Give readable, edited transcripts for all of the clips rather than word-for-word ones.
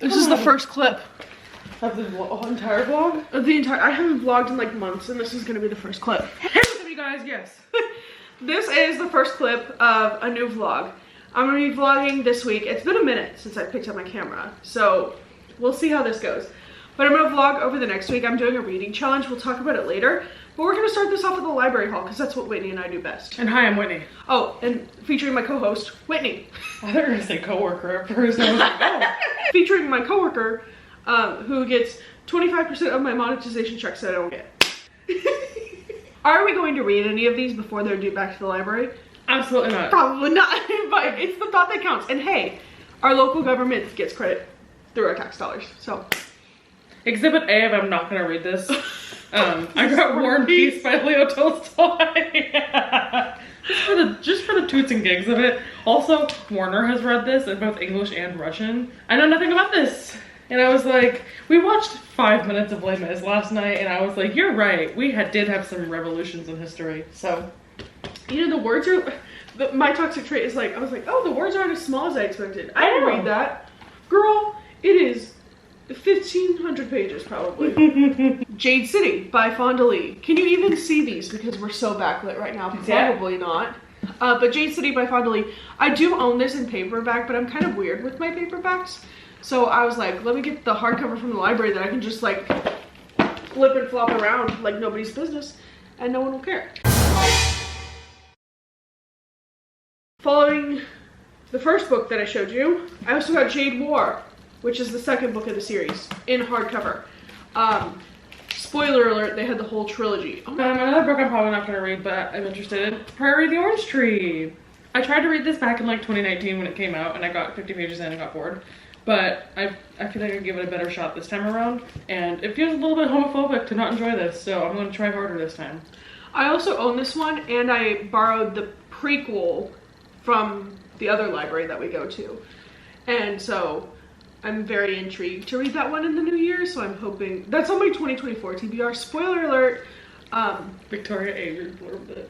This is the first clip of the entire vlog? I haven't vlogged in like months, and this is gonna be the first clip. Hey, what's up, you guys? Yes. This is the first clip of a new vlog. I'm gonna be vlogging this week. It's been a minute since I picked up my camera, so we'll see how this goes. But I'm gonna vlog over the next week. I'm doing a reading challenge. We'll talk about it later. But we're gonna start this off at the library haul because that's what Whitney and I do best. And hi, I'm Whitney. Oh, and featuring my co-host, Whitney. I thought you were gonna say co-worker at first. I was like, oh. Featuring my coworker, who gets 25% of my monetization checks that I don't get. Are we going to read any of these before they're due back to the library? Absolutely not. Probably not, but it's the thought that counts. And hey, our local government gets credit through our tax dollars, so. Exhibit A, if I'm not gonna read this. I got War and Peace by Leo Tolstoy. just for the toots and gigs of it. Also, Warner has read this in both English and Russian. I know nothing about this. And I was like, we watched 5 minutes of Les Mis last night, and I was like, you're right. We did have some revolutions in history, so. You know, the words are, my toxic trait is like, I was like, oh, the words aren't as small as I expected. I didn't read that. Girl, it is 1,500 pages probably. Jade City by Fonda Lee. Can you even see these because we're so backlit right now? Probably not. But Jade City by Fonda Lee. I do own this in paperback, but I'm kind of weird with my paperbacks. So I was like, let me get the hardcover from the library that I can just like flip and flop around like nobody's business and no one will care. Following the first book that I showed you, I also got Jade War, which is the second book of the series, in hardcover. Spoiler alert, they had the whole trilogy. Oh another book I'm probably not going to read, but I'm interested in. Prairie the Orange Tree. I tried to read this back in like 2019 when it came out, and I got 50 pages in and got bored. But I feel like I give it a better shot this time around, and it feels a little bit homophobic to not enjoy this, so I'm going to try harder this time. I also own this one, and I borrowed the prequel from the other library that we go to. And so I'm very intrigued to read that one in the new year, so I'm hoping that's on my 2024 TBR. Spoiler alert. Victoria Avery blurbed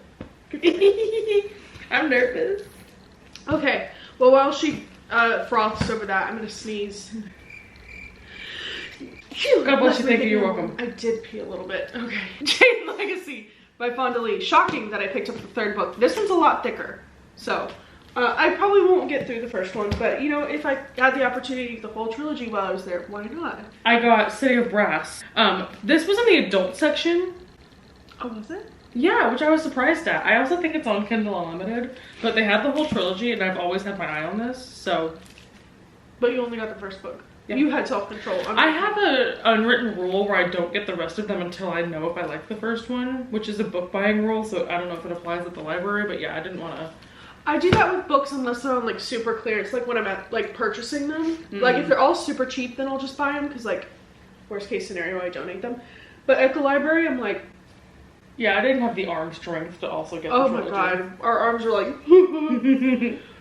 it. I'm nervous. Okay, well, while she froths over that, I'm gonna sneeze. God bless you, thank you, you're welcome. I did pee a little bit. Okay. Jade Legacy by Fonda Lee. Shocking that I picked up the third book. This one's a lot thicker, so I probably won't get through the first one, but you know, if I had the opportunity, the whole trilogy while I was there, why not? I got City of Brass. This was in the adult section. Oh, was it? Yeah, which I was surprised at. I also think it's on Kindle Unlimited, but they had the whole trilogy, and I've always had my eye on this, so. But you only got the first book. Yeah. You had self-control. I have an unwritten rule where I don't get the rest of them until I know if I like the first one, which is a book buying rule, so I don't know if it applies at the library, but yeah, I didn't want to. I do that with books unless they're on like super clearance, like when I'm at like purchasing them. Like if they're all super cheap, then I'll just buy them because like worst case scenario, I donate them. But at the library, I'm like, yeah, I didn't have the arm strength to also get the oh my god, our arms are like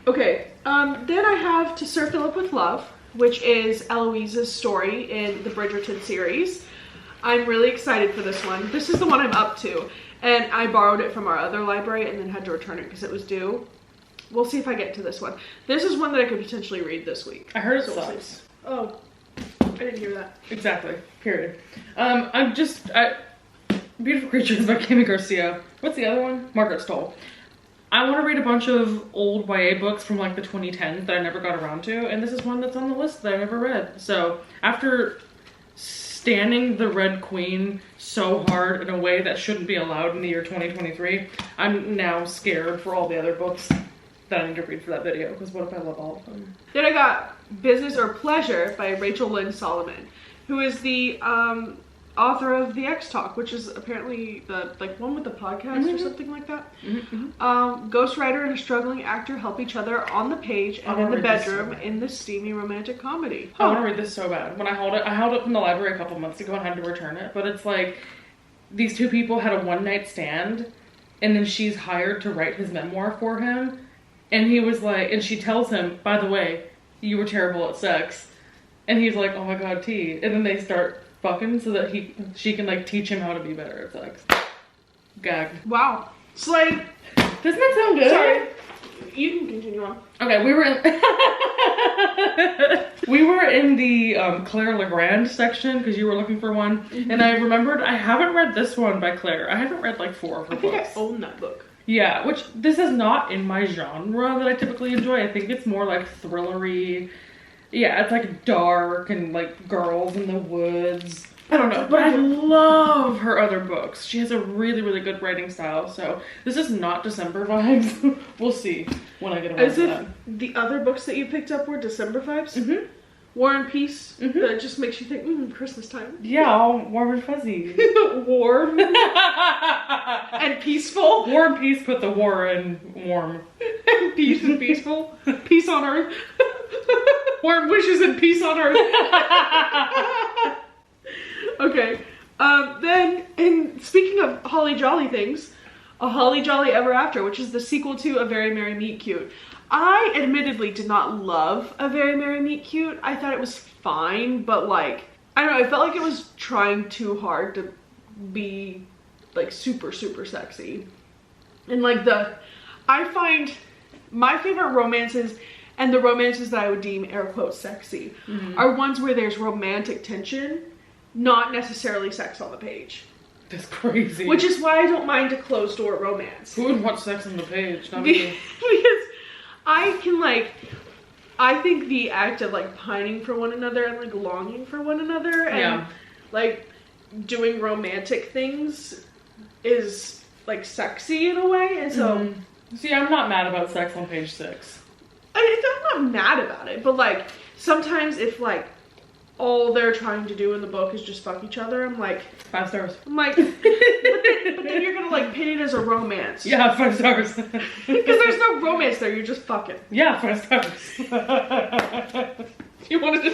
okay. Then I have To Sir Philip with Love, which is Eloise's story in the Bridgerton series. I'm really excited for this one. This is the one I'm up to, and I borrowed it from our other library and then had to return it because it was due. We'll see if I get to this one. This is one that I could potentially read this week. I heard it sucks. Oh, I didn't hear that. Exactly. Period. Beautiful Creatures by Kami Garcia. What's the other one? Margaret Stoll. I want to read a bunch of old YA books from like the 2010s that I never got around to, and this is one that's on the list that I never read. So after standing the Red Queen so hard in a way that shouldn't be allowed in the year 2023, I'm now scared for all the other books that I need to read for that video, because what if I love all of them? Then I got Business or Pleasure by Rachel Lynn Solomon, who is the author of The X Talk, which is apparently the like one with the podcast or something like that. Ghostwriter and a struggling actor help each other on the page and in the bedroom in this steamy romantic comedy. I want to read this so bad. When I held it from the library a couple months ago and had to return it, but it's like these two people had a one-night stand, and then she's hired to write his memoir for him, and he was like, and she tells him, by the way, you were terrible at sex, and he's like, oh my god, T, and then they start fucking so that she can like teach him how to be better at sex. Gag. Wow. Slay. Doesn't that sound good? Sorry. You can continue on. Okay, we were in the Claire Legrand section because you were looking for one, and I remembered I haven't read this one by Claire. I haven't read like 4 of her books. I think I own that book. Yeah, which this is not in my genre that I typically enjoy. I think it's more like thrillery. Yeah, it's like dark and like girls in the woods. I don't know, but I love her other books. She has a really, really good writing style. So this is not December vibes. We'll see when I get around to that. The other books that you picked up were December vibes? Mm-hmm. War and Peace? That just makes you think, Christmas time. Yeah, all warm and fuzzy. Warm. And peaceful. War and Peace, put the war in warm. Peace and peaceful. Peace on earth. Warm wishes and peace on earth. Okay. Then, speaking of holly jolly things, A Holly Jolly Ever After, which is the sequel to A Very Merry Meet Cute. I admittedly did not love A Very Merry Meet Cute. I thought it was fine, but like, I don't know, I felt like it was trying too hard to be like super, super sexy. And like I find my favorite romances, and the romances that I would deem air quotes sexy, are ones where there's romantic tension, not necessarily sex on the page. That's crazy. Which is why I don't mind a closed door romance. Who would want sex on the page? Not me. Because I think the act of like pining for one another and like longing for one another and like doing romantic things is like sexy in a way, and so see, I'm not mad about sex on page 6. I'm not mad about it, but like sometimes if like all they're trying to do in the book is just fuck each other, I'm like 5 stars. I'm like, but then you're gonna like pin it as a romance. Yeah, 5 stars. Because there's no romance there, you're just fucking. Yeah, 5 stars. You wanted to.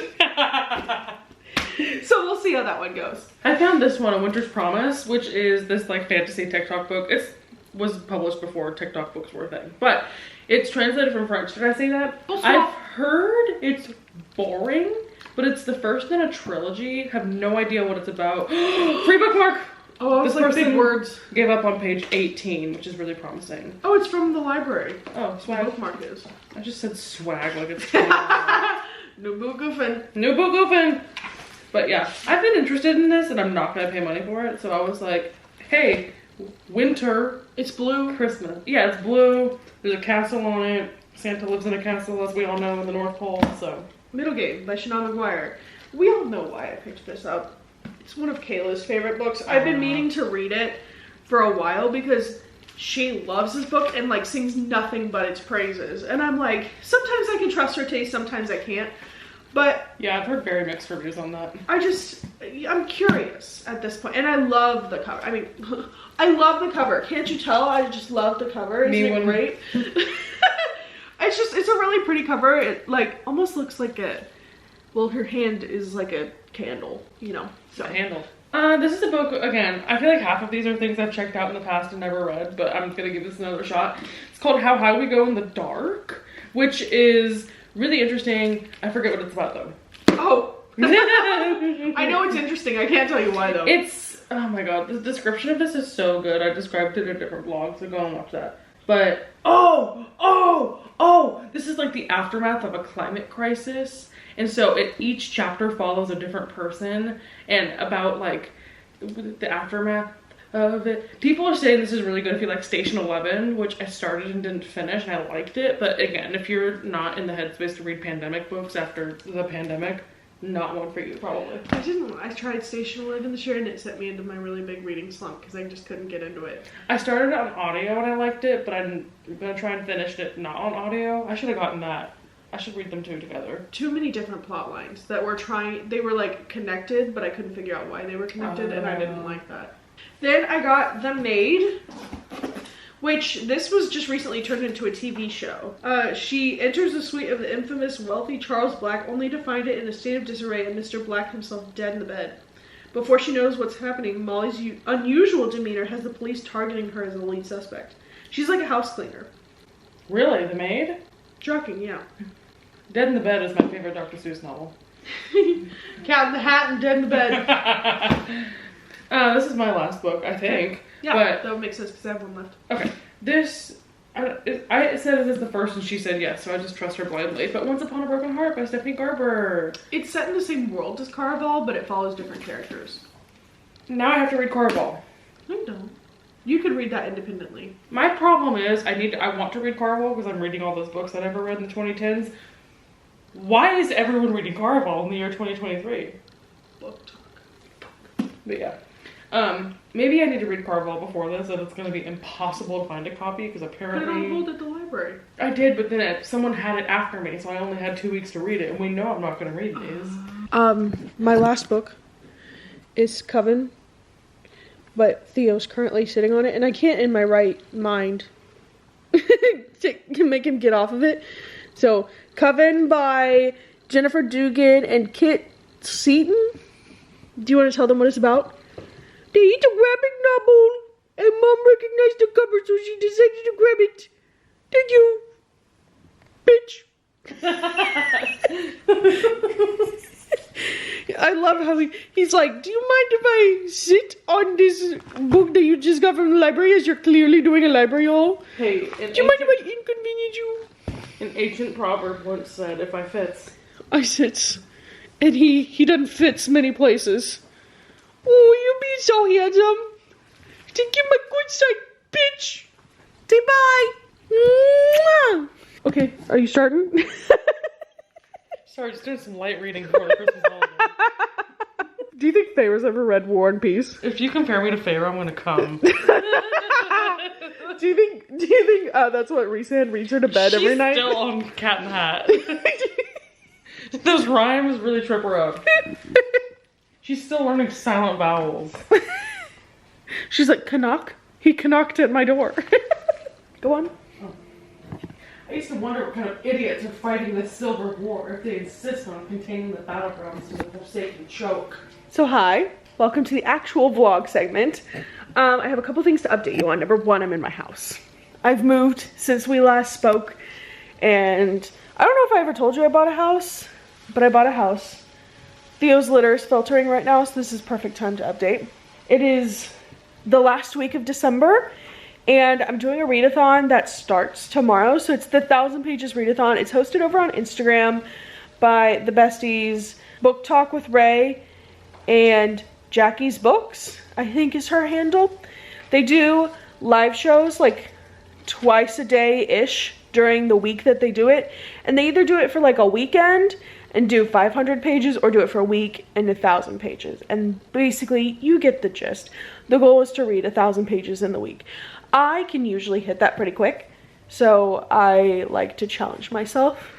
So we'll see how that one goes. I found this one, A Winter's Promise, which is this like fantasy TikTok book. It was published before TikTok books were a thing, but it's translated from French. Did I say that? I've heard it's boring, but it's the first in a trilogy. Have no idea what it's about. Free bookmark! Oh, I was this like person big words. Gave up on page 18, which is really promising. Oh, it's from the library. Oh, swag. The bookmark is. I just said swag like it's New book goofing. New book goofing. But yeah, I've been interested in this and I'm not gonna pay money for it. So I was like, hey, winter. It's blue. Christmas. Yeah, it's blue. There's a castle on it. Santa lives in a castle, as we all know, in the North Pole, so. Middlegate by Shannon McGuire. We all know why I picked this up. It's one of Kayla's favorite books. I've been meaning to read it for a while because she loves this book and like sings nothing but its praises. And I'm like, sometimes I can trust her taste, sometimes I can't. But yeah, I've heard very mixed reviews on that. I'm curious at this point. And I love the cover. I mean, I love the cover. Can't you tell? I just love the cover. Isn't it great? It's a really pretty cover. It like almost looks like well, her hand is like a candle, you know. So. A handle. This is a book, again, I feel like half of these are things I've checked out in the past and never read, but I'm gonna give this another shot. It's called How High We Go in the Dark, which is really interesting. I forget what it's about though. Oh. I know it's interesting. I can't tell you why though. Oh my god, the description of this is so good. I described it in a different blog, so go and watch that. But, this is like the aftermath of a climate crisis. And so each chapter follows a different person and about like the aftermath of it. People are saying this is really good if you like Station 11, which I started and didn't finish and I liked it. But again, if you're not in the headspace to read pandemic books after the pandemic, not one for you probably. I tried Station 11 this year and it sent me into my really big reading slump because I just couldn't get into it. I started on audio and I liked it, but I'm gonna try and finish it not on audio. I should have gotten that. I should read them two together. Too many different plot lines that were they were like connected, but I couldn't figure out why they were connected and I didn't like that. Then I got The Maid, which this was just recently turned into a TV show. She enters the suite of the infamous wealthy Charles Black only to find it in a state of disarray and Mr. Black himself dead in the bed. Before she knows what's happening, Molly's unusual demeanor has the police targeting her as a lead suspect. She's like a house cleaner. Really? The Maid? Shocking, yeah. Dead in the Bed is my favorite Dr. Seuss novel. Cat in the Hat and Dead in the Bed. This is my last book, I think. Yeah, but that would make sense because I have one left. Okay. This I said it as the first and she said yes, so I just trust her blindly. But Once Upon a Broken Heart by Stephanie Garber. It's set in the same world as Caraval, but it follows different characters. Now I have to read Caraval. No, don't. You could read that independently. My problem is I want to read Caraval because I'm reading all those books I never read in the 2010s. Why is everyone reading Caraval in the year 2023? Book talk. But yeah. Maybe I need to read Caraval before this, and it's going to be impossible to find a copy because apparently... Put it on hold at the library. I did, but then someone had it after me, so I only had 2 weeks to read it, and we know I'm not going to read these. My last book is Coven, but Theo's currently sitting on it, and I can't in my right mind make him get off of it. So, Coven by Jennifer Dugan and Kit Seaton. Do you want to tell them what it's about? They eat a rabbit nibble, and Mom recognized the cover, so she decided to grab it. Thank you, bitch. I love how he's like, do you mind if I sit on this book that you just got from the library as you're clearly doing a library haul? Hey, do you mind if I inconvenience you? An ancient proverb once said, if I fits. I sits. And he doesn't fits many places. Oh, you be so handsome. Take you my good side, bitch. Say bye. Mwah. Okay, are you starting? Sorry, just doing some light reading before the Christmas holiday. Do you think Feyre's ever read War and Peace? If you compare me to Feyre, I'm gonna come. Do you think that's what Rhysand reads her to bed every night? She's still on Cat in the Hat. Those rhymes really trip her up. She's still learning silent vowels. She's like, Canuck? He knocked at my door. Go on. Oh. I used to wonder what kind of idiots are fighting this Silver War if they insist on containing the battlegrounds to the Forsaken Choke. So hi, welcome to the actual vlog segment. I have a couple things to update you on. Number one, I'm in my house. I've moved since we last spoke, and I don't know if I ever told you I bought a house, but I bought a house. Theo's litter is filtering right now, so this is perfect time to update. It is the last week of December, and I'm doing a readathon that starts tomorrow. So it's the 1,000 Pages Readathon. It's hosted over on Instagram by the besties, Book Talk with Ray, and Jackie's Books, I think is her handle. They do live shows like twice a day-ish during the week that they do it. And they either do it for like a weekend and do 500 pages or do it for a week and 1,000 pages. And basically, you get the gist. The goal is to read 1,000 pages in the week. I can usually hit that pretty quick, so I like to challenge myself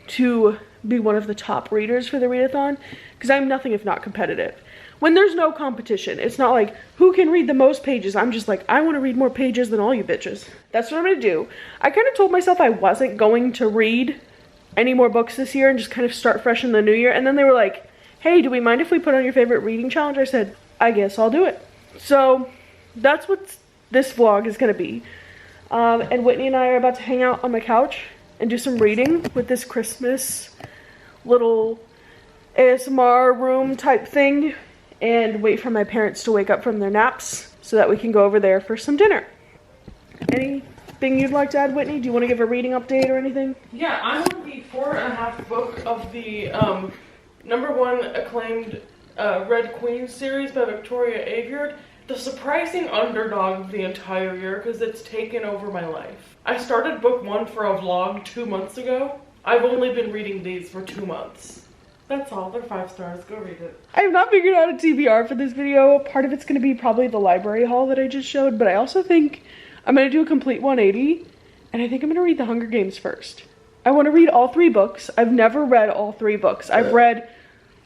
to be one of the top readers for the readathon, because I'm nothing if not competitive. When there's no competition, it's not like, who can read the most pages? I'm just like, I want to read more pages than all you bitches. That's what I'm going to do. I kind of told myself I wasn't going to read any more books this year and just kind of start fresh in the new year. And then they were like, hey, do we mind if we put on your favorite reading challenge? I said, I guess I'll do it. So that's what this vlog is going to be. And Whitney and I are about to hang out on my couch and do some reading with this Christmas little ASMR room type thing, and wait for my parents to wake up from their naps so that we can go over there for some dinner. Anything you'd like to add, Whitney? Do you want to give a reading update or anything? Yeah, I'm on the 4.5 book of the #1 acclaimed Red Queen series by Victoria Aveyard. The surprising underdog of the entire year because it's taken over my life. I started book 1 for a vlog 2 months ago. I've only been reading these for 2 months. That's all. They're 5 stars. Go read it. I have not figured out a TBR for this video. Part of it's going to be probably the library haul that I just showed, but I also think I'm going to do a complete 180, and I think I'm going to read The Hunger Games first. I want to read all 3 books. I've never read all 3 books. I've read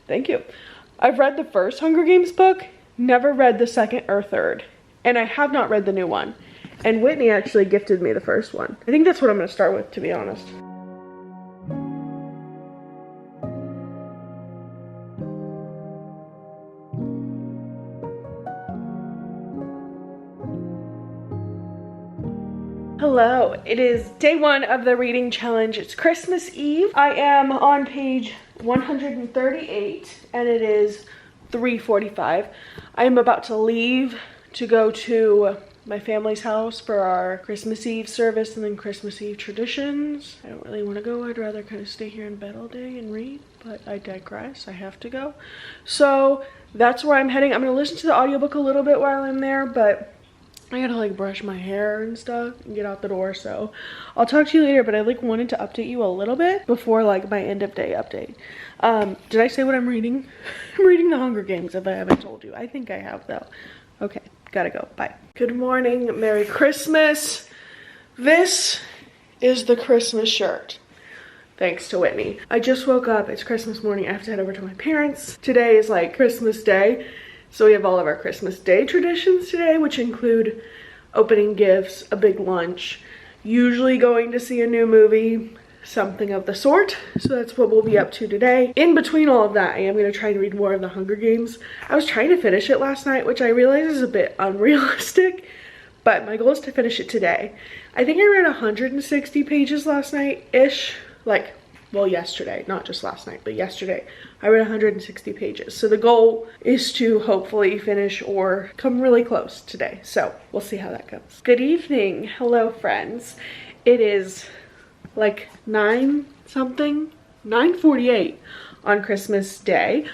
the first Hunger Games book, never read the second or third, and I have not read the new one. And Whitney actually gifted me the first one. I think that's what I'm going to start with, to be honest. Hello, it is day 1 of the reading challenge. It's Christmas Eve. I am on page 138 and it is 3:45. I am about to leave to go to my family's house for our Christmas Eve service and then Christmas Eve traditions. I don't really want to go. I'd rather kind of stay here in bed all day and read, but I digress. I have to go. So that's where I'm heading. I'm going to listen to the audiobook a little bit while I'm there, but I gotta like brush my hair and stuff and get out the door. So I'll talk to you later, but I like wanted to update you a little bit before like my end of day update. Did I say what I'm reading? I'm reading The Hunger Games if I haven't told you. I think I have though. Okay, gotta go. Bye. Good morning. Merry Christmas. This is the Christmas shirt. Thanks to Whitney. I just woke up. It's Christmas morning. I have to head over to my parents. Today is like Christmas Day. So we have all of our Christmas Day traditions today, which include opening gifts, a big lunch, usually going to see a new movie, something of the sort. So that's what we'll be up to today. In between all of that, I am going to try to read more of The Hunger Games. I was trying to finish it last night, which I realize is a bit unrealistic, but my goal is to finish it today. I think I read 160 pages last night-ish, like, well, yesterday, not just last night, but yesterday. I read 160 pages. So the goal is to hopefully finish or come really close today. So we'll see how that goes. Good evening. Hello, friends. It is like 9:48 on Christmas Day.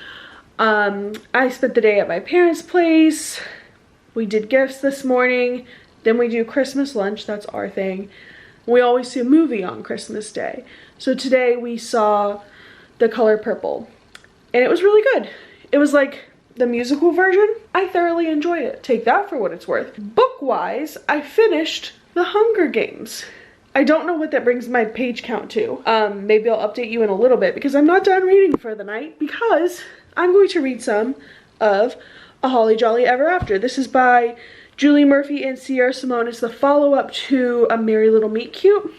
I spent the day at my parents' place. We did gifts this morning. Then we do Christmas lunch. That's our thing. We always see a movie on Christmas Day. So today we saw The Color Purple. And it was really good. It was like the musical version. I thoroughly enjoyed it. Take that for what it's worth. Book-wise, I finished The Hunger Games. I don't know what that brings my page count to. Maybe I'll update you in a little bit because I'm not done reading for the night because I'm going to read some of A Holly Jolly Ever After. This is by Julie Murphy and Sierra Simone. It's the follow-up to A Merry Little Meet Cute.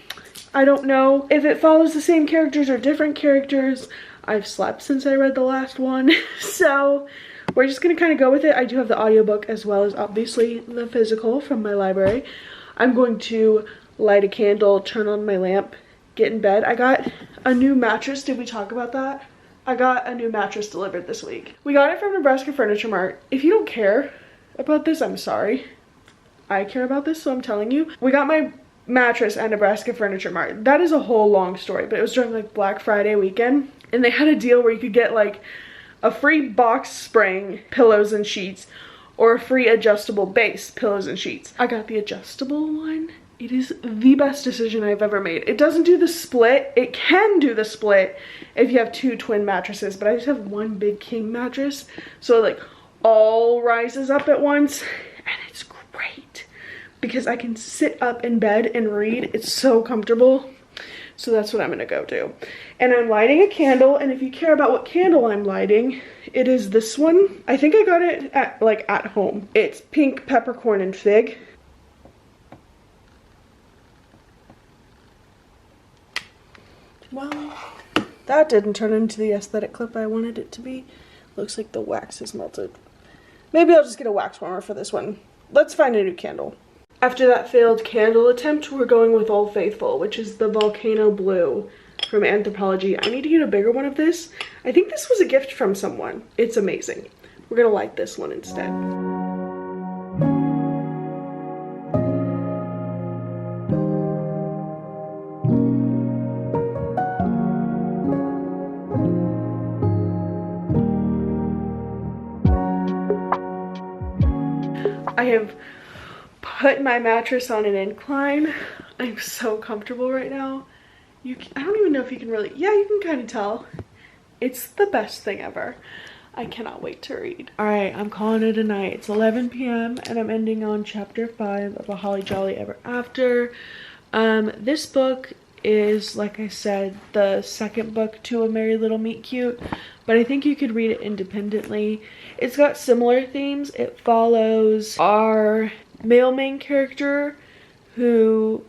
I don't know if it follows the same characters or different characters. I've slept since I read the last one, so we're just gonna kind of go with it. I do have the audiobook as well as obviously the physical from my library. I'm going to light a candle, turn on my lamp, get in bed. I got a new mattress. Did we talk about that? I got a new mattress delivered this week. We got it from Nebraska Furniture Mart. If you don't care about this, I'm sorry. I care about this, so I'm telling you. We got my mattress at Nebraska Furniture Mart. That is a whole long story, but it was during like Black Friday weekend, and they had a deal where you could get like a free box spring pillows and sheets or a free adjustable base pillows and sheets. I got the adjustable one. It is the best decision I've ever made. It doesn't do the split. It can do the split if you have two twin mattresses, but I just have one big king mattress, so it like all rises up at once, and it's great because I can sit up in bed and read. It's so comfortable. So that's what I'm gonna go do. And I'm lighting a candle, and if you care about what candle I'm lighting, it is this one. I think I got it at home. It's pink peppercorn and fig. Well, that didn't turn into the aesthetic clip I wanted it to be. Looks like the wax is melted. Maybe I'll just get a wax warmer for this one. Let's find a new candle. After that failed candle attempt, we're going with Old Faithful, which is the Volcano Blue from Anthropologie. I need to get a bigger one of this. I think this was a gift from someone. It's amazing. We're gonna light this one instead. I have put my mattress on an incline. I'm so comfortable right now. I don't even know if you can really, yeah, you can kind of tell. It's the best thing ever. I cannot wait to read. All right, I'm calling it a night. It's 11 p.m. and I'm ending on chapter 5 of A Holly Jolly Ever After. This book is, like I said, the second book to A Merry Little Meet Cute, but I think you could read it independently. It's got similar themes. It follows our male main character, who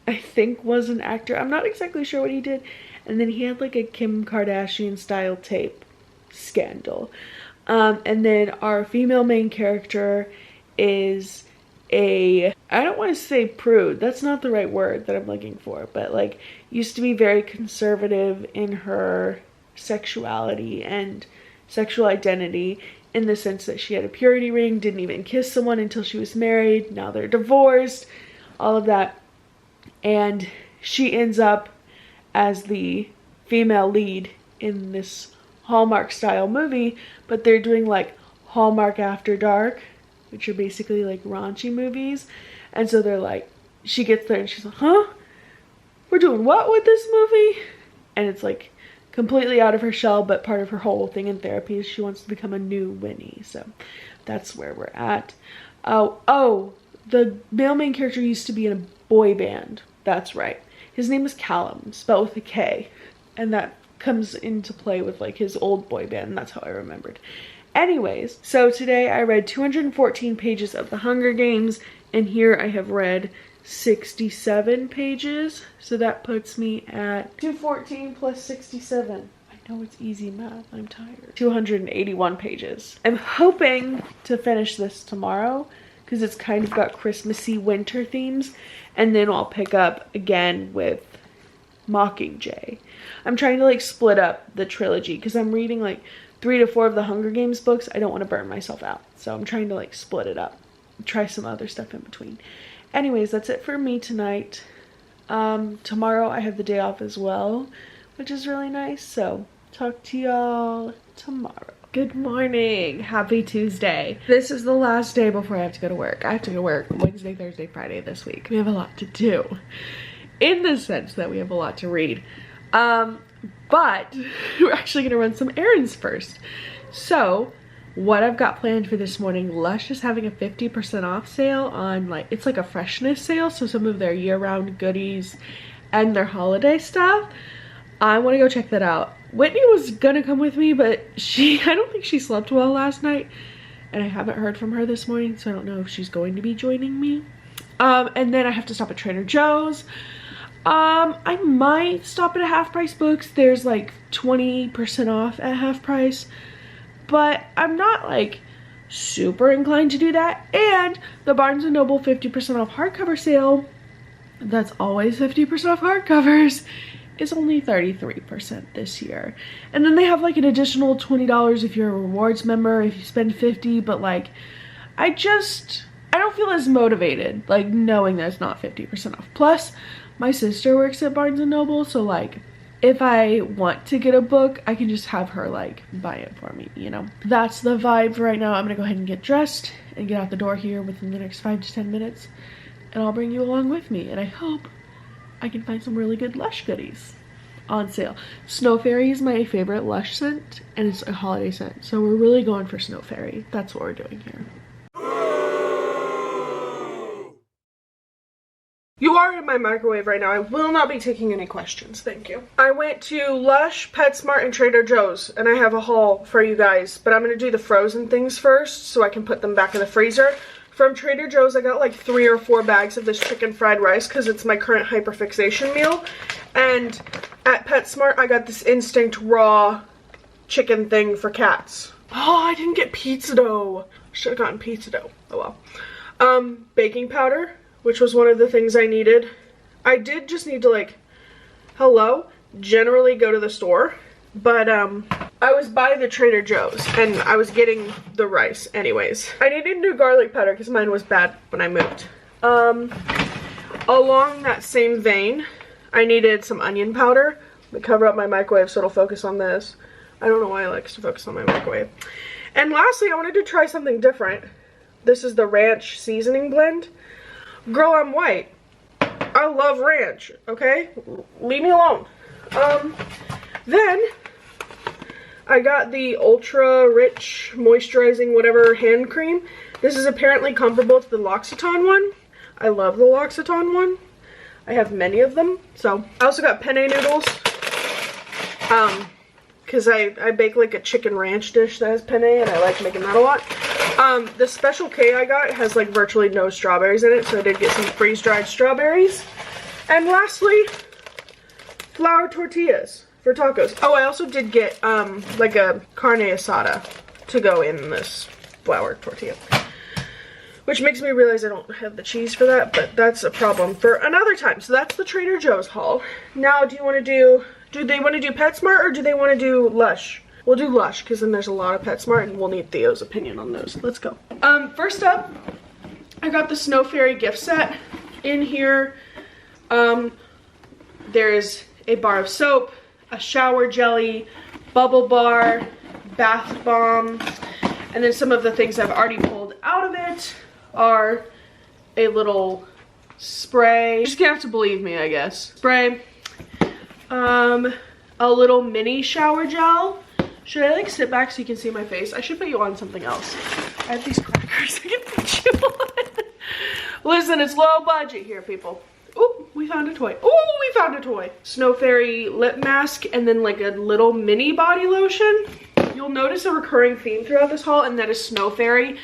I think was an actor. I'm not exactly sure what he did. And then he had like a Kim Kardashian style tape scandal. And then our female main character is I don't want to say prude, that's not the right word that I'm looking for, but like used to be very conservative in her sexuality and sexual identity, in the sense that she had a purity ring, didn't even kiss someone until she was married, now they're divorced, all of that. And she ends up as the female lead in this Hallmark style movie, but they're doing like Hallmark After Dark, which are basically like raunchy movies. And so they're like, she gets there and she's like, huh? We're doing what with this movie? And it's like completely out of her shell, but part of her whole thing in therapy is she wants to become a new Winnie. So that's where we're at. Oh, the male main character used to be in a boy band. That's right. His name is Callum, spelled with a K. And that comes into play with like his old boy band. And that's how I remembered. Anyways, so today I read 214 pages of The Hunger Games. And here I have read 67 pages. So that puts me at 214 plus 67. I know it's easy math. I'm tired. 281 pages. I'm hoping to finish this tomorrow because it's kind of got Christmassy winter themes. And then I'll pick up again with Mockingjay. I'm trying to like split up the trilogy because I'm reading like 3 to 4 of the Hunger Games books. I don't want to burn myself out. So I'm trying to like split it up. Try some other stuff in between. Anyways, that's it for me tonight. Tomorrow I have the day off as well, which is really nice. So talk to y'all tomorrow. Good morning. Happy Tuesday. This is the last day before I have to go to work. I have to go to work Wednesday, Thursday, Friday this week. We have a lot to do in the sense that we have a lot to read. But we're actually going to run some errands first. So what I've got planned for this morning, Lush is having a 50% off sale on like, it's like a freshness sale. So some of their year-round goodies and their holiday stuff. I want to go check that out. Whitney was gonna come with me, but I don't think she slept well last night. And I haven't heard from her this morning, so I don't know if she's going to be joining me. And then I have to stop at Trader Joe's. I might stop at a Half Price Books. There's like 20% off at Half Price. But I'm not like super inclined to do that. And the Barnes & Noble 50% off hardcover sale, that's always 50% off hardcovers, is only 33% this year. And then they have like an additional $20 if you're a rewards member, if you spend $50, but like I don't feel as motivated like knowing that it's not 50% off. Plus my sister works at Barnes & Noble, so like if I want to get a book, I can just have her like buy it for me, you know. That's the vibe for right now. I'm gonna go ahead and get dressed and get out the door here within the next 5 to 10 minutes, and I'll bring you along with me, and I hope I can find some really good Lush goodies on sale. Snow Fairy is my favorite Lush scent, and it's a holiday scent, so we're really going for Snow Fairy. That's what we're doing here. You are in my microwave right now. I will not be taking any questions, thank you. I went to Lush, PetSmart, and Trader Joe's, and I have a haul for you guys, but I'm gonna do the frozen things first so I can put them back in the freezer. From Trader Joe's, I got like 3 or 4 bags of this chicken fried rice because it's my current hyperfixation meal. And at PetSmart, I got this Instinct raw chicken thing for cats. Oh, I didn't get pizza dough. Should have gotten pizza dough. Oh well. Baking powder, which was one of the things I needed. I did just need to like, generally go to the store. But I was by the Trader Joe's and I was getting the rice anyways. I needed new garlic powder because mine was bad when I moved. Along that same vein, I needed some onion powder. Let me cover up my microwave so it'll focus on this. I don't know why it likes to focus on my microwave. And lastly, I wanted to try something different. This is the ranch seasoning blend. Girl, I'm white. I love ranch, okay? Leave me alone. Then I got the ultra rich moisturizing whatever hand cream. This is apparently comparable to the L'Occitane one. I love the L'Occitane one. I have many of them. So I also got penne noodles. Because I bake like a chicken ranch dish that has penne and I like making that a lot. The Special K I got has like virtually no strawberries in it, so I did get some freeze-dried strawberries. And lastly, flour tortillas for tacos. Oh, I also did get like a carne asada to go in this flour tortilla. Which makes me realize I don't have the cheese for that, but that's a problem for another time. So that's the Trader Joe's haul. Now, do they want to do PetSmart or do they want to do Lush? We'll do Lush because then there's a lot of PetSmart and we'll need Theo's opinion on those. Let's go. First up, I got the Snow Fairy gift set. In here, there's a bar of soap, a shower jelly, bubble bar, bath bomb, and then some of the things I've already pulled out of it are a little spray. You're just gonna have to believe me, I guess. Spray, a little mini shower gel. Should I like sit back so you can see my face? I should put you on something else. I have these crackers I can put you on. Listen, it's low budget here, people. Oh, we found a toy. Oh, we found a toy. Snow Fairy lip mask and then like a little mini body lotion. You'll notice a recurring theme throughout this haul, and that is Snow Fairy.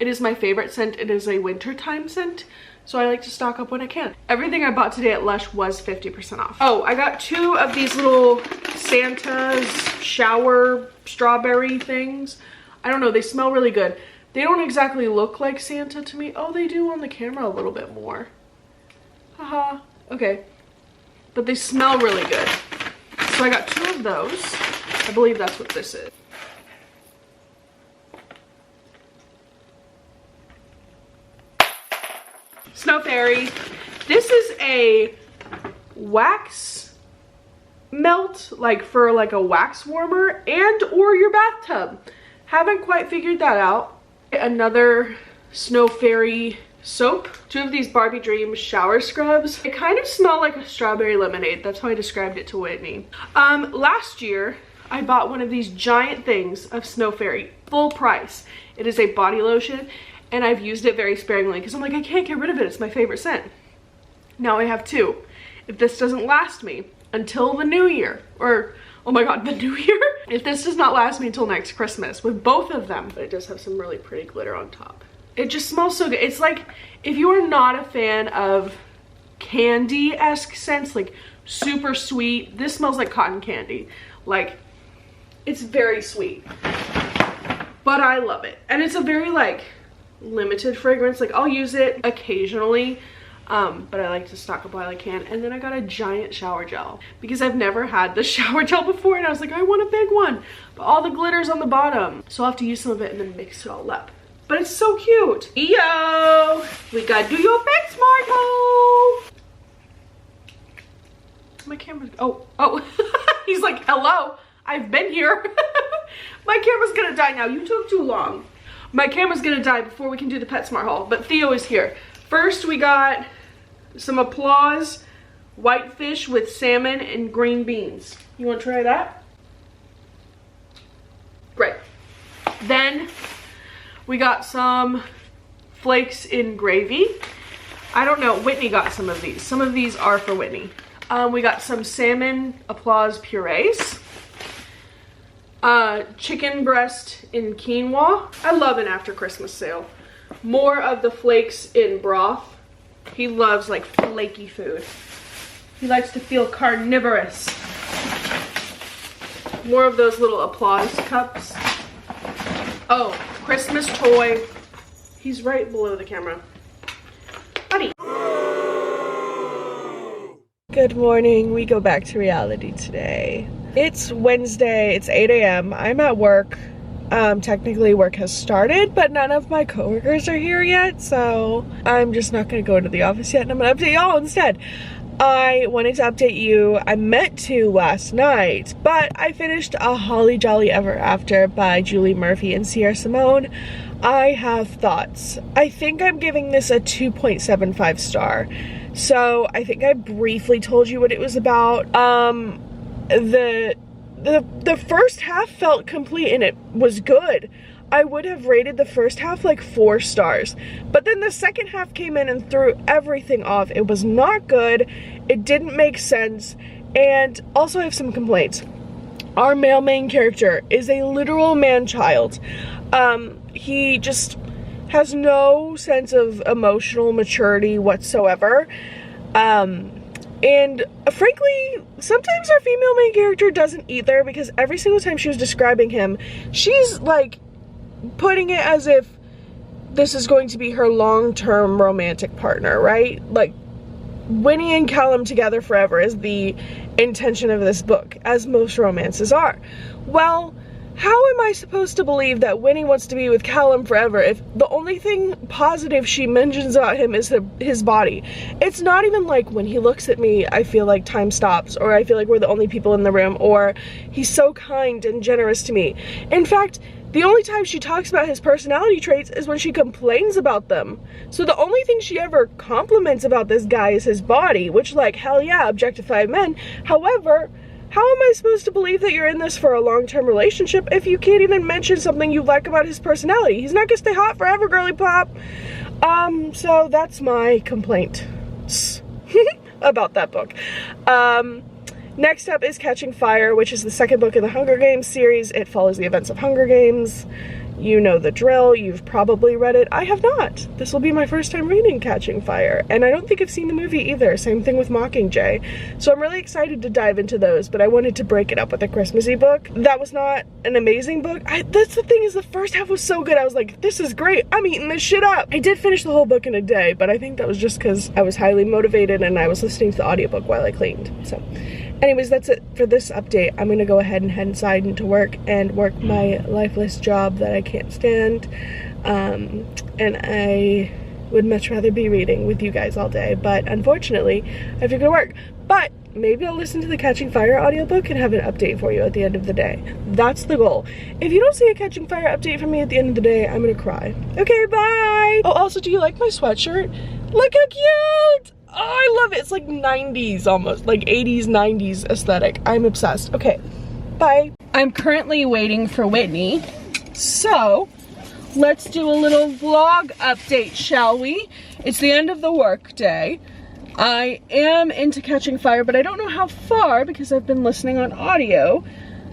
It is my favorite scent. It is a wintertime scent, so I like to stock up when I can. Everything I bought today at Lush was 50% off. Oh, I got 2 of these little Santa's shower strawberry things. I don't know, they smell really good. They don't exactly look like Santa to me. Oh, they do on the camera a little bit more. Haha, okay. But they smell really good. So I got 2 of those. I believe that's what this is. Snow Fairy. This is a wax melt, like for like a wax warmer and or your bathtub. Haven't quite figured that out. Another Snow Fairy soap. 2 of these Barbie Dream shower scrubs. They kind of smell like a strawberry lemonade. That's how I described it to Whitney. Last year I bought one of these giant things of Snow Fairy, full price. It is a body lotion, and I've used it very sparingly because I'm like, I can't get rid of it. It's my favorite scent. Now I have 2. If this doesn't last me until the new year, or oh my god, the new year? If this does not last me until next Christmas with both of them, but it does have some really pretty glitter on top. It just smells so good. It's like, if you are not a fan of candy-esque scents, like super sweet, this smells like cotton candy. Like, it's very sweet, but I love it. And it's a very like limited fragrance. Like, I'll use it occasionally, but I like to stock up while I can. And then I got a giant shower gel because I've never had the shower gel before, and I was like, I want a big one, but all the glitter's on the bottom, so I'll have to use some of it and then mix it all up. But it's so cute. Yo, we gotta do your PetSmart haul. My camera's, oh, he's like, hello, I've been here. My camera's gonna die now. You took too long. My camera's gonna die before we can do the PetSmart haul, but Theo is here. First, we got some Applause whitefish with salmon and green beans. You wanna try that? Great. Then we got some flakes in gravy. I don't know, Whitney got some of these. Some of these are for Whitney. We got some salmon Applause purees. Chicken breast in quinoa. I love an after Christmas sale. More of the flakes in broth. He loves like flaky food. He likes to feel carnivorous. More of those little Applause cups. Oh, Christmas toy. He's right below the camera. Buddy. Good morning. We go back to reality today. It's Wednesday. It's 8 a.m. I'm at work. Technically work has started, but none of my coworkers are here yet, so I'm just not gonna go to the office yet, and I'm gonna update y'all instead. I wanted to update you. I meant to last night, but I finished A Holly Jolly Ever After by Julie Murphy and Sierra Simone. I have thoughts. I think I'm giving this a 2.75 star. So I think I briefly told you what it was about. The first half felt complete and it was good. I would have rated the first half like 4 stars, but then the second half came in and threw everything off. It was not good, it didn't make sense, and also I have some complaints. Our male main character is a literal man-child. He just has no sense of emotional maturity whatsoever, and frankly, sometimes our female main character doesn't either, because every single time she was describing him, she's like putting it as if this is going to be her long-term romantic partner, right? Like, Winnie and Callum together forever is the intention of this book, as most romances are. Well, How am I supposed to believe that Whitney wants to be with Callum forever if the only thing positive she mentions about him is his body? It's not even like when he looks at me, I feel like time stops, or I feel like we're the only people in the room, or he's so kind and generous to me. In fact, the only time she talks about his personality traits is when she complains about them. So the only thing she ever compliments about this guy is his body, which, like, hell yeah, objectify men. However, how am I supposed to believe that you're in this for a long-term relationship if you can't even mention something you like about his personality? He's not gonna stay hot forever, girly pop. So that's my complaint about that book. Next up is Catching Fire, which is the second book in the Hunger Games series. It follows the events of Hunger Games. You know the drill. You've probably read it. I have not. This will be my first time reading Catching Fire, and I don't think I've seen the movie either. Same thing with Mockingjay. So I'm really excited to dive into those, but I wanted to break it up with a Christmassy book. That was not an amazing book. That's the thing, is the first half was so good. I was like, this is great. I'm eating this shit up. I did finish the whole book in a day, but I think that was just because I was highly motivated and I was listening to the audiobook while I cleaned. So anyways, that's it for this update. I'm gonna go ahead and head inside into work and work my lifeless job that I can't stand. And I would much rather be reading with you guys all day, but unfortunately, I have to go to work. But maybe I'll listen to the Catching Fire audiobook and have an update for you at the end of the day. That's the goal. If you don't see a Catching Fire update from me at the end of the day, I'm gonna cry. Okay, bye! Oh, also, do you like my sweatshirt? Look how cute! Oh, I love it. It's like 90s almost, like 80s, 90s aesthetic. I'm obsessed. Okay, bye. I'm currently waiting for Whitney, so let's do a little vlog update, shall we? It's the end of the work day. I am into Catching Fire, but I don't know how far because I've been listening on audio.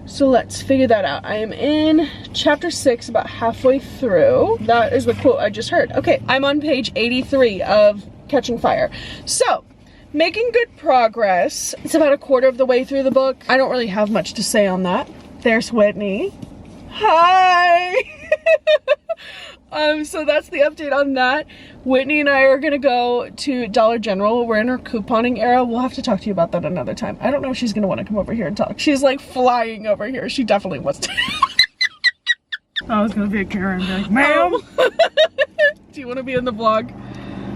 So let's figure that out. I am in chapter 6, about halfway through. That is the quote I just heard. Okay, I'm on page 83 of Catching Fire. So, making good progress. It's about a quarter of the way through the book. I don't really have much to say on that. There's Whitney. Hi! So that's the update on that. Whitney and I are gonna go to Dollar General. We're in our couponing era. We'll have to talk to you about that another time. I don't know if she's gonna want to come over here and talk. She's like flying over here. She definitely wants to. I was gonna be a Karen and be like, ma'am! Do you want to be in the vlog?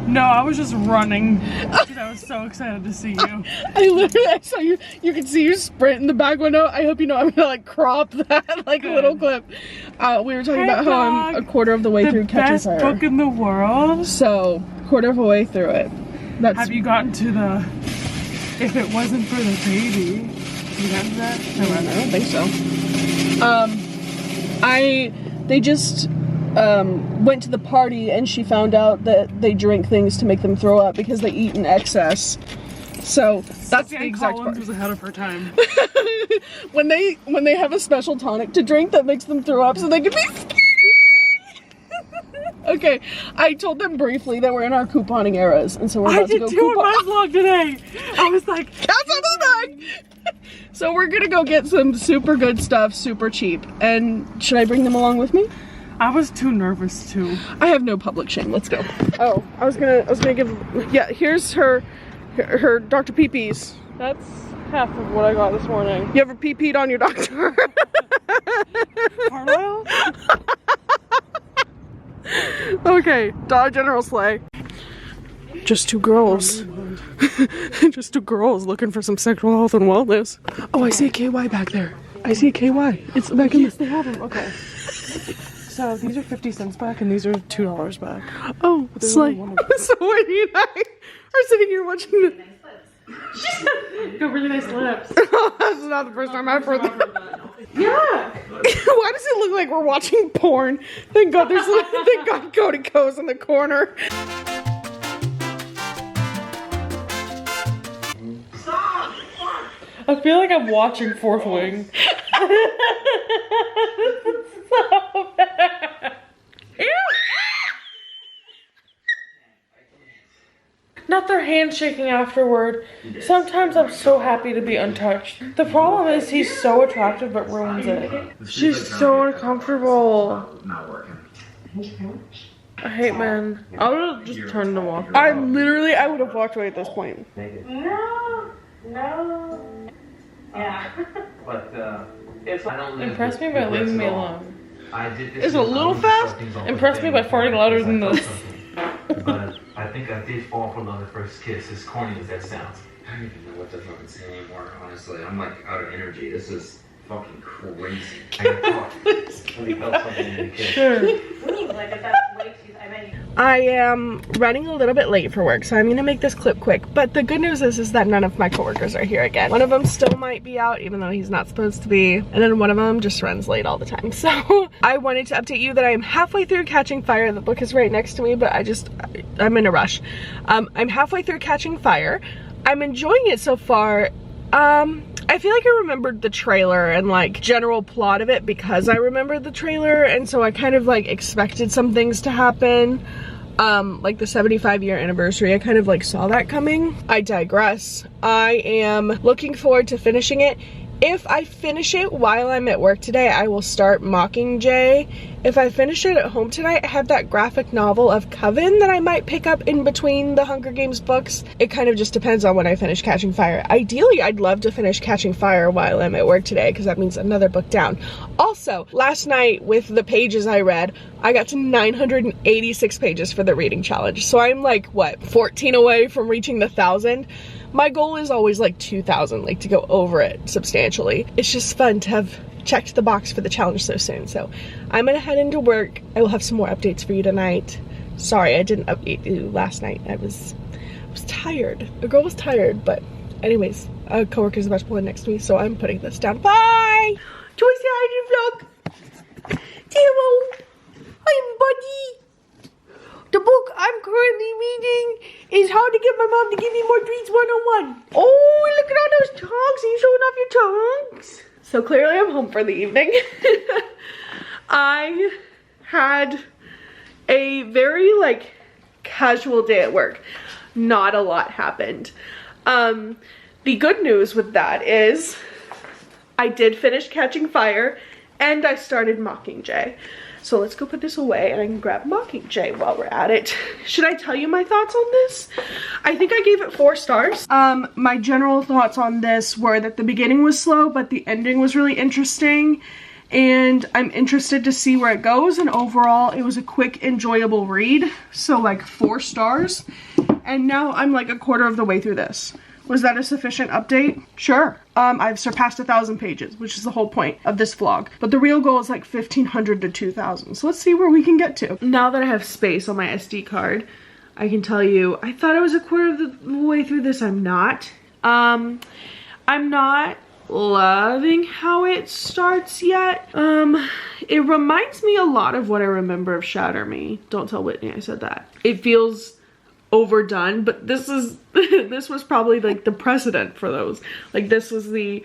No, I was just running because I was so excited to see you. I saw you. You can see you sprint in the back window. I hope you know I'm gonna like crop that like Good. little clip. We were talking about how I'm a quarter of the way through Catching Fire. The best book in the world. So, quarter of a way through it. That's. Have you gotten to the if it wasn't for the baby? Have you gotten to that? No, I don't think so. They just went to the party and she found out that they drink things to make them throw up because they eat in excess. So that's the exact part. Was ahead of her time. when they have a special tonic to drink that makes them throw up so they can be Okay, I told them briefly that we're in our couponing eras, and so we're about to go I did too in my vlog today. I was like, cats out of the bag. So we're gonna go get some super good stuff, super cheap. And should I bring them along with me? I was too nervous too. I have no public shame. Let's go. Oh, I was gonna give. Yeah, here's her Dr. Pee-Pee's. That's half of what I got this morning. You ever pee-peed on your doctor? Carlisle? Okay, Dollar General sleigh. Just two girls. Just two girls looking for some sexual health and wellness. Oh, I see a KY back there. I see a KY. It's back in. Yes, they have them. Okay. So these are 50 cents back and these are $2 back. Oh, sleigh. So Whitney and I are sitting here watching the... Got really nice lips. That's not the first time I've heard that. Yeah. Why does it look like we're watching porn? Thank God thank God Cody goes in the corner. I feel like I'm watching Fourth Wing. So bad. Ew. Not their handshaking afterward. Sometimes I'm so happy to be untouched. The problem is he's so attractive but ruins it. She's so uncomfortable. Not working. I hate men. I would have just turned them off. I would have walked away at this point. Make it. No. But Impress me by leaving me alone. Is it a little fast? Impress me by farting louder than this. But I think I did fall for love at first kiss, as corny as that sounds. I don't even know what to fucking say anymore, honestly. I'm like out of energy. This is fucking crazy. I got caught. Somebody felt something in the kiss. Sure. Like if that's way too, I mean. I am running a little bit late for work, so I'm gonna make this clip quick. But the good news is that none of my coworkers are here again. One of them still might be out, even though he's not supposed to be. And then one of them just runs late all the time. So I wanted to update you that I am halfway through Catching Fire. The book is right next to me, but I'm in a rush. I'm halfway through Catching Fire. I'm enjoying it so far. I feel like I remembered the trailer and like general plot of it because I remembered the trailer, and so I kind of like expected some things to happen. Like the 75-year anniversary, I kind of like saw that coming. I digress. I am looking forward to finishing it. If I finish it while I'm at work today, I will start Mockingjay. If I finish it at home tonight, I have that graphic novel of Coven that I might pick up in between the Hunger Games books. It kind of just depends on when I finish Catching Fire. Ideally, I'd love to finish Catching Fire while I'm at work today, because that means another book down. Also, last night with the pages I read, I got to 986 pages for the reading challenge. So I'm like, what, 14 away from reaching the 1,000? My goal is always like 2,000, like to go over it substantially. It's just fun to have checked the box for the challenge so soon. So I'm gonna head into work. I will have some more updates for you tonight. Sorry, I didn't update you last night. I was tired. The girl was tired, but anyways, a coworker's about to pull in next to me, so I'm putting this down. Bye! Joy, say hi to the vlog. Hello. Hi, buddy. The book I'm currently reading is How to Get My Mom to Give Me More Treats 101. Oh, look at all those tongues. Are you showing off your tongues? So clearly I'm home for the evening. I had a very like casual day at work. Not a lot happened. The good news with that is I did finish Catching Fire and I started Mockingjay. So let's go put this away and I can grab Mockingjay while we're at it. Should I tell you my thoughts on this? I think I gave it 4 stars. My general thoughts on this were that the beginning was slow, but the ending was really interesting. And I'm interested to see where it goes. And overall, it was a quick, enjoyable read. So like 4 stars. And now I'm like a quarter of the way through this. Was that a sufficient update? Sure. I've surpassed 1,000 pages, which is the whole point of this vlog. But the real goal is like 1,500 to 2,000. So let's see where we can get to. Now that I have space on my SD card, I can tell you, I thought I was a quarter of the way through this. I'm not. I'm not loving how it starts yet. It reminds me a lot of what I remember of Shatter Me. Don't tell Whitney I said that. It feels overdone, but this is this was probably like the precedent for those. Like this was the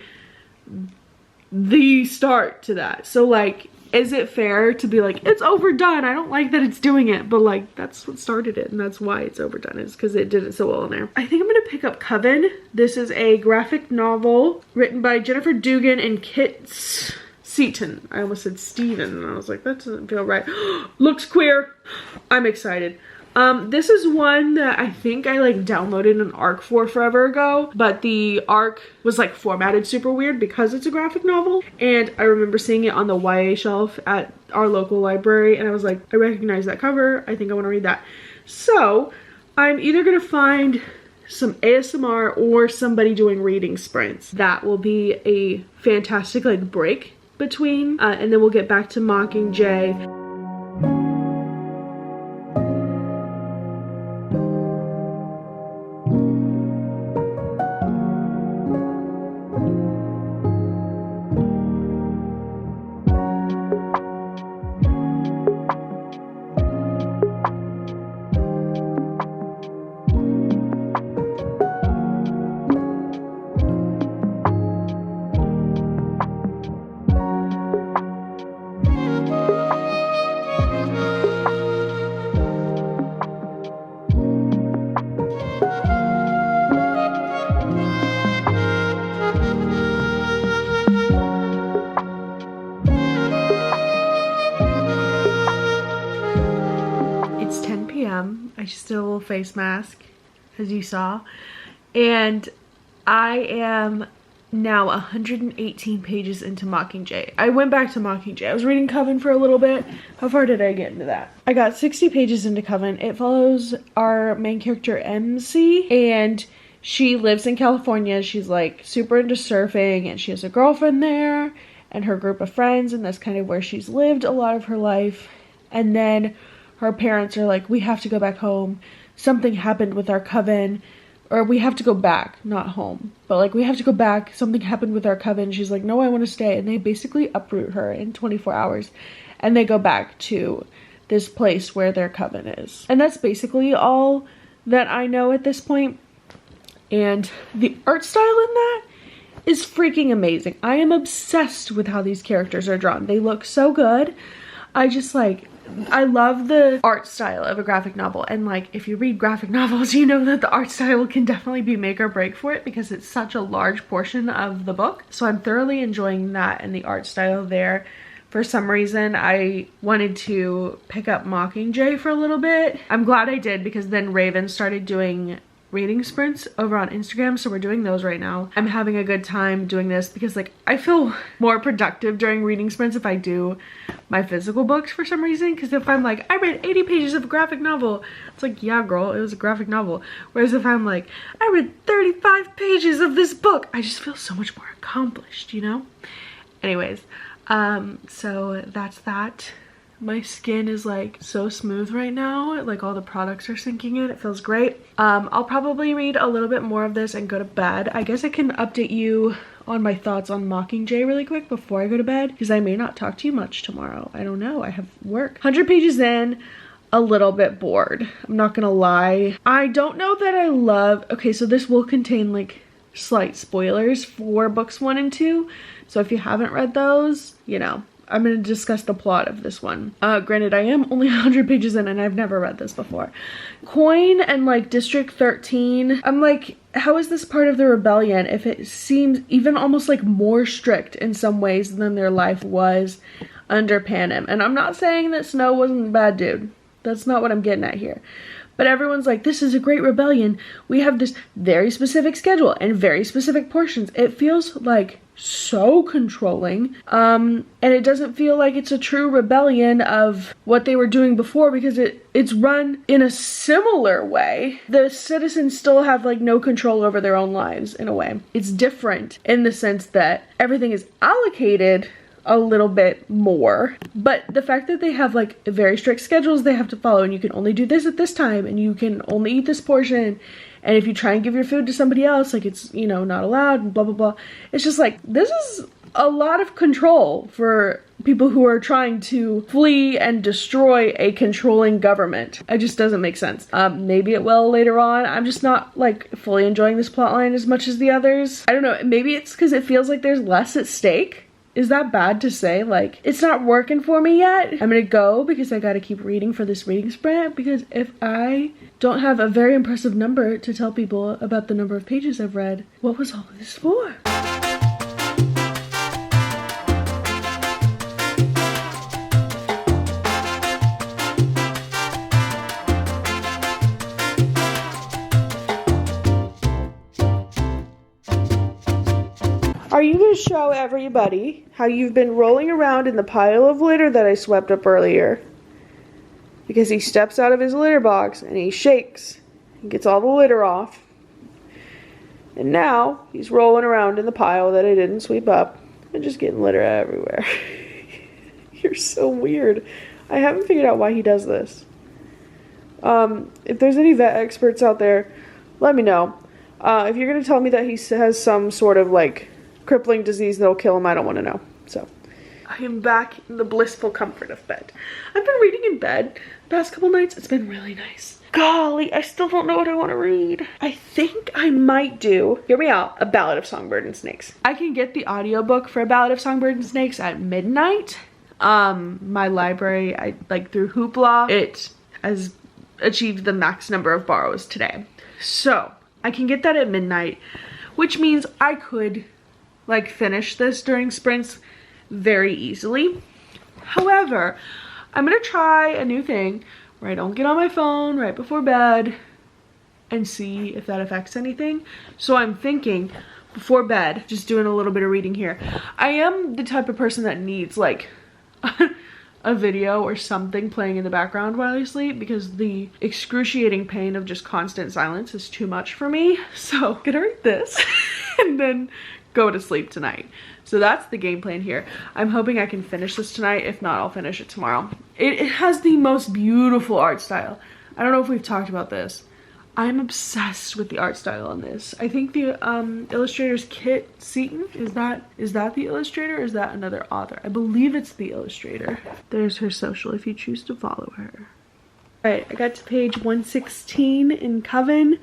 start to that. So like, is it fair to be like, it's overdone, I don't like that it's doing it, but like that's what started it and that's why it's overdone, is because it did it so well in there. I think I'm gonna pick up Coven. This is a graphic novel written by Jennifer Dugan and Kit Seaton. I almost said Steven and I was like, that doesn't feel right. Looks queer. I'm excited. This is one that I think I like downloaded an ARC for forever ago, but the ARC was like formatted super weird because it's a graphic novel. And I remember seeing it on the YA shelf at our local library and I was like, I recognize that cover. I think I want to read that. So I'm either going to find some ASMR or somebody doing reading sprints. That will be a fantastic like break between, and then we'll get back to Mockingjay. I just did a little face mask, as you saw, and I am now 118 pages into Mockingjay. I went back to Mockingjay. I was reading Coven for a little bit. How far did I get into that? I got 60 pages into Coven. It follows our main character MC, and she lives in California. She's like super into surfing, and she has a girlfriend there and her group of friends, and that's kind of where she's lived a lot of her life. And then her parents are like, we have to go back home. Something happened with our Coven. Or we have to go back, not home. But like, we have to go back. Something happened with our Coven. She's like, no, I want to stay. And they basically uproot her in 24 hours. And they go back to this place where their Coven is. And that's basically all that I know at this point. And the art style in that is freaking amazing. I am obsessed with how these characters are drawn. They look so good. I love the art style of a graphic novel, and like, if you read graphic novels, you know that the art style can definitely be make or break for it because it's such a large portion of the book. So I'm thoroughly enjoying that and the art style there. For some reason, I wanted to pick up Mockingjay for a little bit. I'm glad I did, because then Raven started doing reading sprints over on Instagram, so we're doing those right now. I'm having a good time doing this because like, I feel more productive during reading sprints if I do my physical books for some reason, because if I'm like, I read 80 pages of a graphic novel, it's like, yeah girl, it was a graphic novel. Whereas if I'm like, I read 35 pages of this book, I just feel so much more accomplished, you know? Anyways, so that's that. My skin is like so smooth right now, like all the products are sinking in. It feels great. I'll probably read a little bit more of this and go to bed. I guess I can update you on my thoughts on Mockingjay really quick before I go to bed, because I may not talk to you much tomorrow. I don't know, I have work. 100 pages in, a little bit bored, I'm not gonna lie. I don't know that I love, okay, so this will contain like slight spoilers for books 1 and 2, so if you haven't read those, you know, I'm going to discuss the plot of this one. Granted, I am only 100 pages in and I've never read this before. Coin and like District 13, I'm like, how is this part of the rebellion if it seems even almost like more strict in some ways than their life was under Panem? And I'm not saying that Snow wasn't a bad dude. That's not what I'm getting at here. But everyone's like, this is a great rebellion. We have this very specific schedule and very specific portions. It feels like so controlling. And it doesn't feel like it's a true rebellion of what they were doing before, because it's run in a similar way. The citizens still have like no control over their own lives in a way. It's different in the sense that everything is allocated a little bit more, but the fact that they have like very strict schedules they have to follow, and you can only do this at this time, and you can only eat this portion, and if you try and give your food to somebody else, like, it's, you know, not allowed, and blah blah blah. It's just like, this is a lot of control for people who are trying to flee and destroy a controlling government. It just doesn't make sense. Maybe it will later on. I'm just not like fully enjoying this plotline as much as the others. I don't know, maybe it's because it feels like there's less at stake. Is that bad to say? Like, it's not working for me yet. I'm gonna go because I gotta keep reading for this reading sprint, because if I don't have a very impressive number to tell people about the number of pages I've read, what was all of this for? Are you going to show everybody how you've been rolling around in the pile of litter that I swept up earlier? Because he steps out of his litter box and he shakes and gets all the litter off. And now he's rolling around in the pile that I didn't sweep up and just getting litter everywhere. You're so weird. I haven't figured out why he does this. If there's any vet experts out there, let me know. If you're going to tell me that he has some sort of like crippling disease that'll kill him, I don't want to know. So I am back in the blissful comfort of bed. I've been reading in bed the past couple nights. It's been really nice. Golly, I still don't know what I want to read. I think I might do, hear me out, A Ballad of Songbird and Snakes. I can get the audiobook for A Ballad of Songbird and Snakes at midnight. My library, like through Hoopla, it has achieved the max number of borrows today. So I can get that at midnight, which means I could like finish this during sprints very easily. However, I'm gonna try a new thing where I don't get on my phone right before bed and see if that affects anything. So I'm thinking before bed, just doing a little bit of reading here. I am the type of person that needs like a video or something playing in the background while I sleep, because the excruciating pain of just constant silence is too much for me. So I'm gonna read this and then go to sleep tonight. So that's the game plan here. I'm hoping I can finish this tonight. If not, I'll finish it tomorrow. It has the most beautiful art style. I don't know if we've talked about this. I'm obsessed with the art style on this. I think the illustrator's Kit Seaton. Is that the illustrator or is that another author? I believe it's the illustrator. There's her social if you choose to follow her. All right, I got to page 116 in Coven.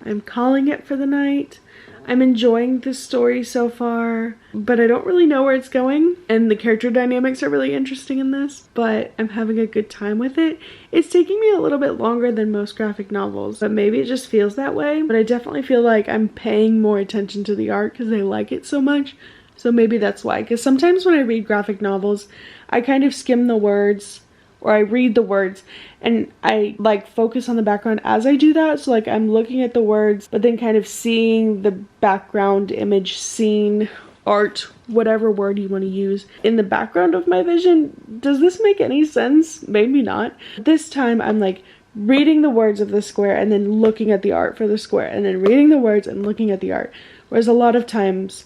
I'm calling it for the night. I'm enjoying this story so far, but I don't really know where it's going. And the character dynamics are really interesting in this, but I'm having a good time with it. It's taking me a little bit longer than most graphic novels, but maybe it just feels that way. But I definitely feel like I'm paying more attention to the art because I like it so much. So maybe that's why, because sometimes when I read graphic novels, I kind of skim the words, or I read the words and I like focus on the background as I do that. So like I'm looking at the words, but then kind of seeing the background image, scene, art, whatever word you want to use in the background of my vision. Does this make any sense? Maybe not. This time I'm like reading the words of the square and then looking at the art for the square and then reading the words and looking at the art. Whereas a lot of times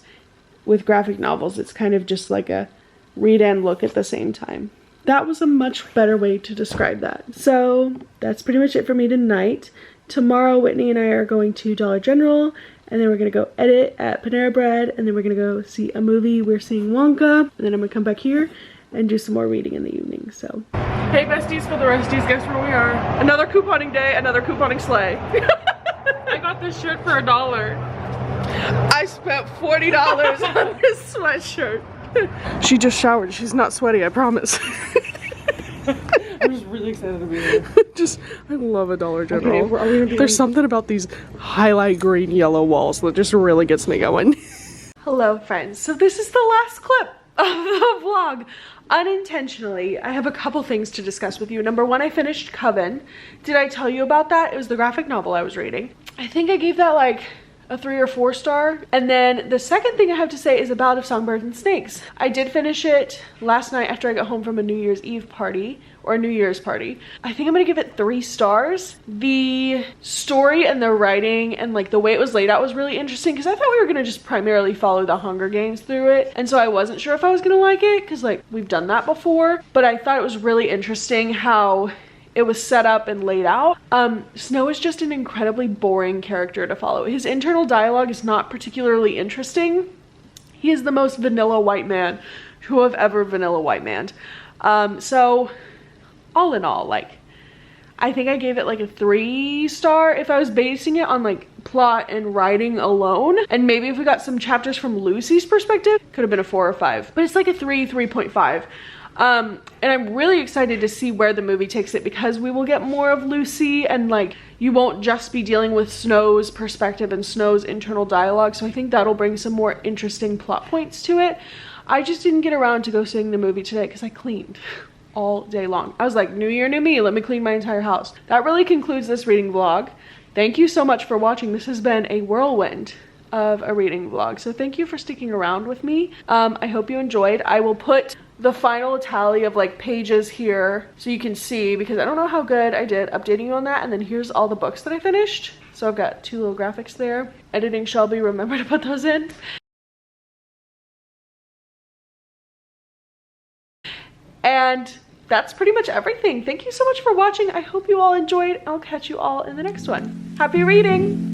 with graphic novels, it's kind of just like a read and look at the same time. That was a much better way to describe that. So that's pretty much it for me tonight. Tomorrow, Whitney and I are going to Dollar General, and then we're gonna go edit at Panera Bread, and then we're gonna go see a movie. We're seeing Wonka, and then I'm gonna come back here and do some more reading in the evening. So, hey besties for the resties, guess where we are? Another couponing day, another couponing sleigh. I got this shirt for $1. I spent $40 on this sweatshirt. She just showered. She's not sweaty, I promise. I'm just really excited to be here. I love a Dollar General. Okay, there's something about these highlight green yellow walls that just really gets me going. Hello friends. So this is the last clip of the vlog. Unintentionally, I have a couple things to discuss with you. Number one, I finished Coven. Did I tell you about that? It was the graphic novel I was reading. I think I gave that like a 3 or 4 star. And then the second thing I have to say is about Songbirds and Snakes. I did finish it last night after I got home from a New Year's Eve party, or a New Year's party. I think I'm gonna give it 3 stars. The story and the writing and like the way it was laid out was really interesting, because I thought we were gonna just primarily follow the Hunger Games through it. And so I wasn't sure if I was gonna like it, because like we've done that before. But I thought it was really interesting how it was set up and laid out. Snow is just an incredibly boring character to follow. His internal dialogue is not particularly interesting. He is the most vanilla white man who have ever vanilla white manned. So all in all, like, I think I gave it like a 3 star if I was basing it on like plot and writing alone. And maybe if we got some chapters from Lucy's perspective, could have been a 4 or 5, but it's like a 3.5. And I'm really excited to see where the movie takes it, because we will get more of Lucy, and like you won't just be dealing with Snow's perspective and Snow's internal dialogue. So I think that'll bring some more interesting plot points to it. I just didn't get around to go seeing the movie today because I cleaned all day long. I was like, new year, new me, let me clean my entire house. That really concludes this reading vlog. Thank you so much for watching. This has been a whirlwind of a reading vlog, so thank you for sticking around with me. I hope you enjoyed. I will put the final tally of like pages here so you can see, because I don't know how good I did updating you on that. And then here's all the books that I finished. So I've got 2 little graphics there. Editing Shelby, remember to put those in. And that's pretty much everything. Thank you so much for watching. I hope you all enjoyed. I'll catch you all in the next one. Happy reading!